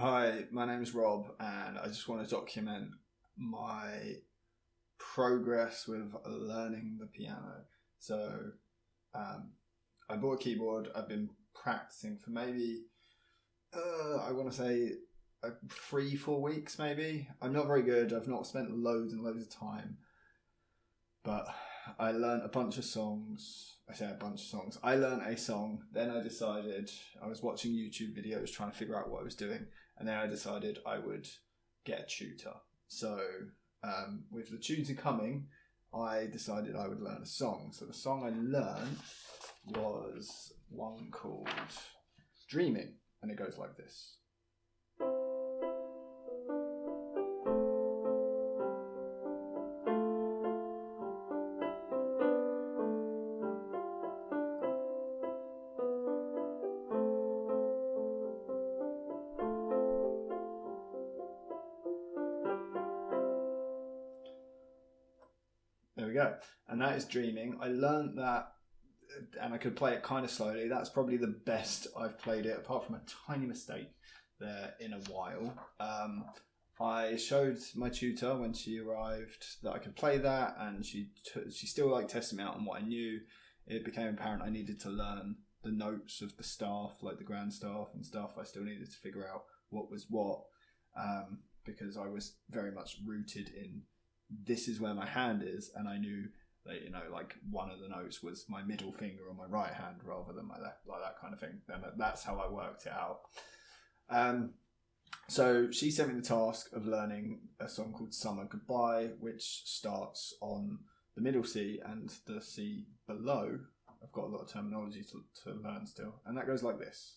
Hi, my name's Rob, and I just want to document my progress with learning the piano. So, I bought a keyboard. I've been practicing for maybe, I want to say, 3-4 weeks maybe. I'm not very good. I've not spent loads and loads of time, but I learned a bunch of songs. I say a bunch of songs. I learned a song, then I decided I was watching YouTube videos trying to figure out what I was doing, and then I decided I would get a tutor. So, with the tutor coming, I decided I would learn a song. So the song I learned was one called Dreaming, and it goes like this. There we go. And that is Dreaming. I learned that, and I could play it kind of slowly. That's probably the best I've played it, apart from a tiny mistake there, in a while. I showed my tutor when she arrived that I could play that, and she still tested me out on what I knew. It became apparent I needed to learn the notes of the staff, like the grand staff and stuff. I still needed to figure out what was what, because I was very much rooted in this is where my hand is, and I knew that, like one of the notes was my middle finger on my right hand rather than my left, like that kind of thing. And that's how I worked it out. So she sent me the task of learning a song called Summer Goodbye, which starts on the middle C and the C below. I've got a lot of terminology to learn still, and that goes like this.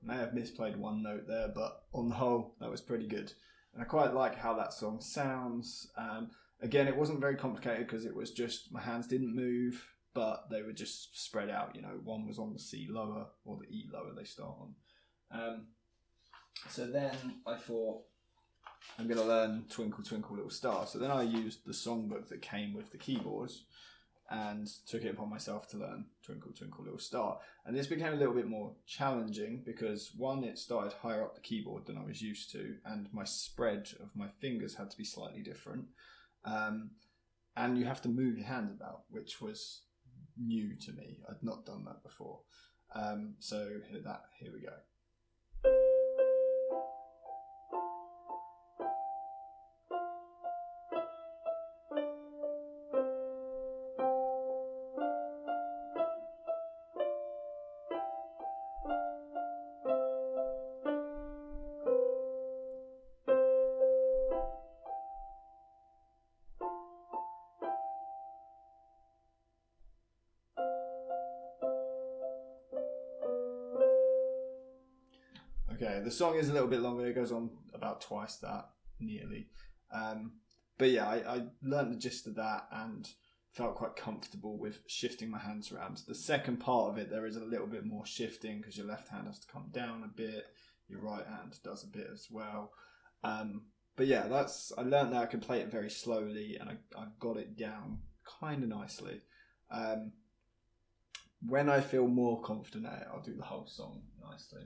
May have misplayed one note there, but on the whole, that was pretty good. And I quite like how that song sounds. Again, it wasn't very complicated because it was just my hands didn't move, but they were just spread out. One was on the C lower or the E lower they start on. So then I thought, I'm going to learn Twinkle Twinkle Little Star. So then I used the songbook that came with the keyboards and took it upon myself to learn Twinkle Twinkle Little Star. And this became a little bit more challenging because, one, it started higher up the keyboard than I was used to, and my spread of my fingers had to be slightly different. And you have to move your hands about, which was new to me. I'd not done that before. So here we go. Okay, the song is a little bit longer. It goes on about twice that, nearly. But yeah, I learned the gist of that and felt quite comfortable with shifting my hands around. The second part of it, there is a little bit more shifting because your left hand has to come down a bit. Your right hand does a bit as well. But yeah, I learned that I could play it very slowly, and I got it down kind of nicely. When I feel more confident at it, I'll do the whole song nicely.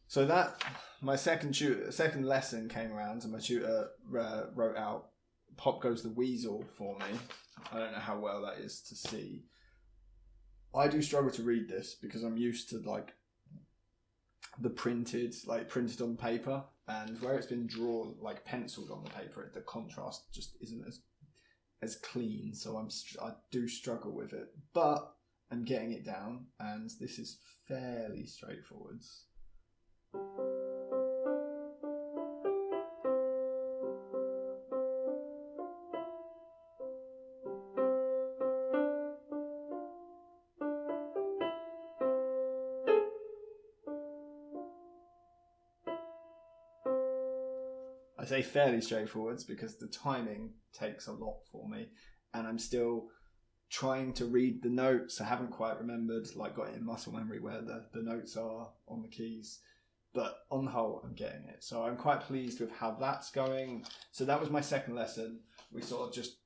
So that my second lesson came around, and my tutor wrote out "Pop Goes the Weasel" for me. I don't know how well that is to see. I do struggle to read this because I'm used to the printed on paper, and where it's been drawn penciled on the paper, the contrast just isn't as clean. So I do struggle with it, but I'm getting it down, and this is fairly straightforward. I say fairly straightforward because the timing takes a lot for me, and I'm still trying to read the notes. I haven't quite remembered, like got it in muscle memory where the notes are on the keys. But on the whole, I'm getting it. So I'm quite pleased with how that's going. So that was my second lesson. We sort of just,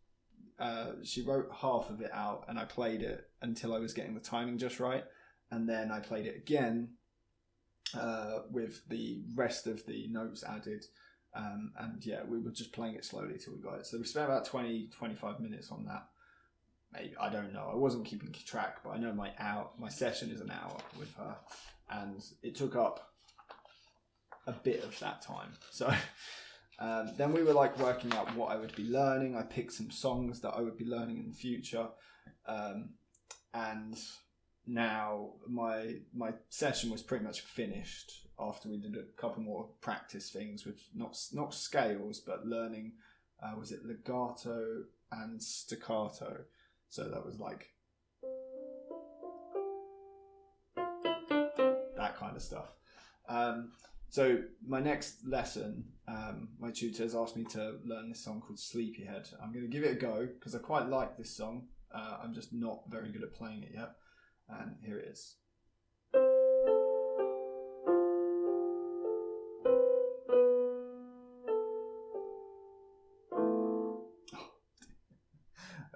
she wrote half of it out and I played it until I was getting the timing just right. And then I played it again with the rest of the notes added. And yeah, we were just playing it slowly till we got it. So we spent about 20-25 minutes on that. Maybe, I don't know. I wasn't keeping track, but I know my session is an hour with her. And it took up a bit of that time. So then we were like working out what I would be learning. I picked some songs that I would be learning in the future. And now my session was pretty much finished after we did a couple more practice things with not scales, but learning, was it legato and staccato? So that was like that kind of stuff. So my next lesson, my tutor has asked me to learn this song called Sleepyhead. I'm going to give it a go because I quite like this song. I'm just not very good at playing it yet. And here it is.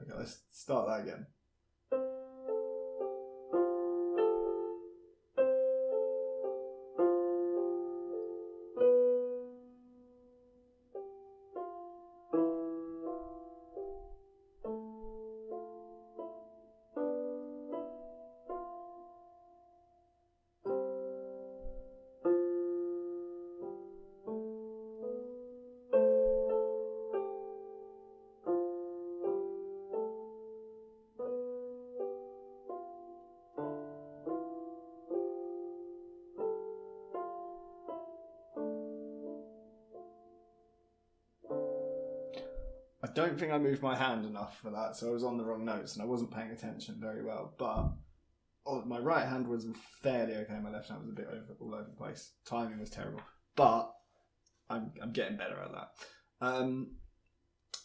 Okay, let's start that again. I don't think I moved my hand enough for that, so I was on the wrong notes and I wasn't paying attention very well. But my right hand was fairly okay. My left hand was a bit all over the place. Timing was terrible, but I'm getting better at that.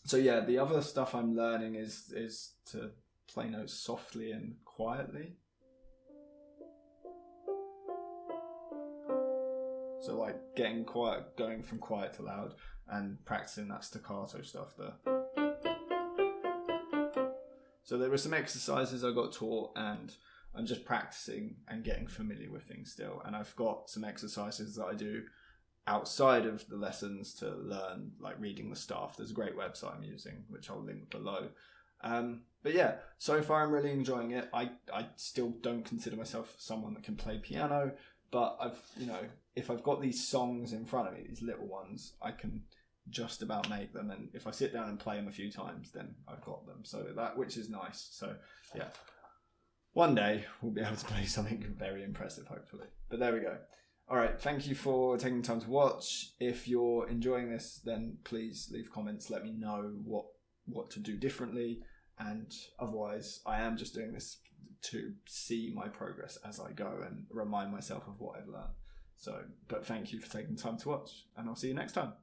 So yeah, the other stuff I'm learning is to play notes softly and quietly. So like getting quiet, going from quiet to loud, and practicing that staccato stuff there. So there were some exercises I got taught, and I'm just practicing and getting familiar with things still. And I've got some exercises that I do outside of the lessons to learn, like reading the stuff. There's a great website I'm using, which I'll link below. But yeah, so far I'm really enjoying it. I still don't consider myself someone that can play piano, but if I've got these songs in front of me, these little ones, I can just about make them. And if I sit down and play them a few times, then I've got them. So that, which is nice. So yeah, one day we'll be able to play something very impressive, hopefully. But there we go. All right, thank you for taking the time to watch. If you're enjoying this, then please leave comments. Let me know what to do differently. And otherwise, I am just doing this to see my progress as I go and remind myself of what I've learned. So, but thank you for taking the time to watch, and I'll see you next time.